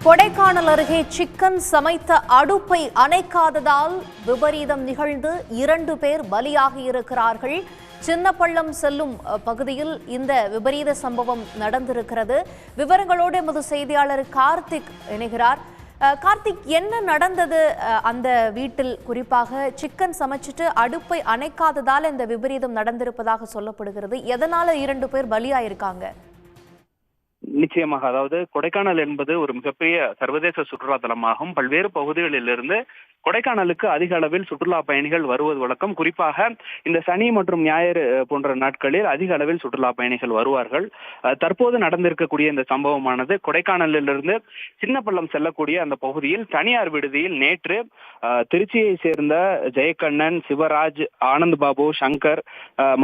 கொடைக்கானல் அருகே சிக்கன் சமைத்த அடுப்பை அணைக்காததால் விபரீதம் நிகழ்ந்து 2 பேர் பலியாகி இருக்கிறார்கள். சின்னப்பள்ளம் செல்லும் பகுதியில் இந்த விபரீத சம்பவம் நடந்திருக்கிறது. விவரங்களோடு எமது செய்தியாளர் கார்த்திக் இணைகிறார். கார்த்திக், என்ன நடந்தது அந்த வீட்டில்? குறிப்பாக சிக்கன் சமைச்சிட்டு அடுப்பை அணைக்காததால் இந்த விபரீதம் நடந்திருப்பதாக சொல்லப்படுகிறது. எதனால 2 பேர் பலியாயிருக்காங்க? நிச்சயமாக, அதாவது கொடைக்கானல் என்பது ஒரு மிகப்பெரிய சர்வதேச சுற்றுலா தலமாகும். பல்வேறு பகுதிகளிலிருந்து கொடைக்கானலுக்கு அதிக அளவில் சுற்றுலா பயணிகள் வருவது வழக்கம். குறிப்பாக இந்த சனி மற்றும் ஞாயிறு போன்ற நாட்களில் அதிக அளவில் சுற்றுலா பயணிகள் வருவார்கள். தற்போது நடந்திருக்கக்கூடிய இந்த சம்பவமானது கொடைக்கானலிலிருந்து சின்னப்பள்ளம் செல்லக்கூடிய அந்த பகுதியில் தனியார் விடுதியில் நேற்று திருச்சியை சேர்ந்த ஜெயக்கண்ணன், சிவராஜ், ஆனந்த் பாபு, சங்கர்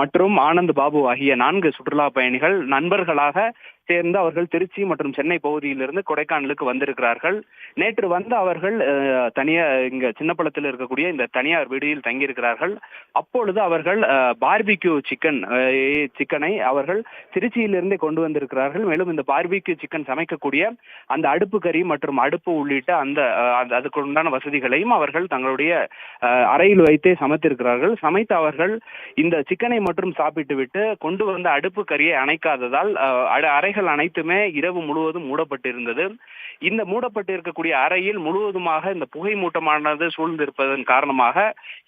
மற்றும் ஆனந்த் பாபு ஆகிய 4 சுற்றுலா பயணிகள் நண்பர்களாக சேர்ந்து அவர்கள் திருச்சி மற்றும் சென்னை பகுதியிலிருந்து கொடைக்கானலுக்கு வந்திருக்கிறார்கள். நேற்று வந்து அவர்கள் இங்க சின்னப்பள்ளத்தில் இருக்கக்கூடிய இந்த தனியார் விடுதியில் தங்கியிருக்கிறார்கள். அப்பொழுது அவர்கள் பார்பிக்யூ சிக்கனை அவர்கள் திருச்சியிலிருந்தே கொண்டு வந்திருக்கிறார்கள். மேலும் இந்த பார்பிக்யூ சிக்கன் சமைக்கக்கூடிய அந்த அடுப்பு கறி மற்றும் அடுப்பு உள்ளிட்ட அதுக்கு உண்டான வசதிகளையும் அவர்கள் தங்களுடைய அறையில் வைத்தே சமைத்திருக்கிறார்கள். சமைத்து அவர்கள் இந்த சிக்கனை மட்டும் சாப்பிட்டு விட்டு கொண்டு வந்த அடுப்பு கறியை அணைக்காததால் அறைகள் அனைத்துமே இரவு முழுவதும் மூடப்பட்டிருந்தது. இந்த மூடப்பட்டு இருக்கக்கூடிய அறையில் முழுவதுமாக இந்த புகை மூட்டமானது சூழ்ந்திருப்பதன் காரணமாக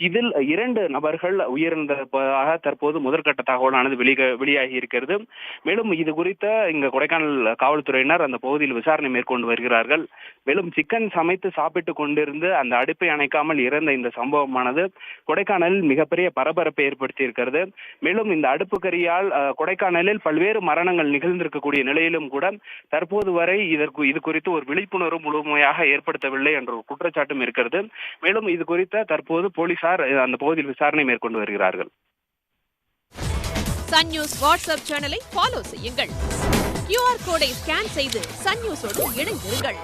இதில் 2 நபர்கள் உயிரிழந்திருப்பதாக தற்போது முதற்கட்ட தகவலானது வெளியாகி இருக்கிறது. மேலும் இது குறித்த இங்க கொடைக்கானல் காவல்துறையினர் அந்த பகுதியில் விசாரணை மேற்கொண்டு வருகிறார்கள். மேலும் சிக்கன் சமைத்து சாப்பிட்டு கொண்டிருந்து அந்த அடுப்பை அணைக்காமல் இறந்த இந்த சம்பவமானது கொடைக்கானலில் மிகப்பெரிய பரபரப்பை ஏற்படுத்தி இருக்கிறது. மேலும் இந்த அடுப்பு கரியால் கொடைக்கானலில் பல்வேறு மரணங்கள் நிகழ்ந்திருக்கக்கூடிய நிலையிலும் கூட தற்போது வரை இது குறித்து ஒரு விழிப்புணர்வு முழுமையாக ஏற்படுத்தவில்லை என்ற ஒரு குற்றச்சாட்டும் இருக்கிறது. மேலும் இது குறித்த தற்போது போலீசார் அந்த பகுதியில் விசாரணை மேற்கொண்டு வருகிறார்கள். சன் நியூஸ் வாட்ஸ்அப் சேனலை ஃபாலோ செய்யுங்கள். QR கோடை ஸ்கேன் செய்து சன் நியூஸோடு இணைந்திருங்கள்.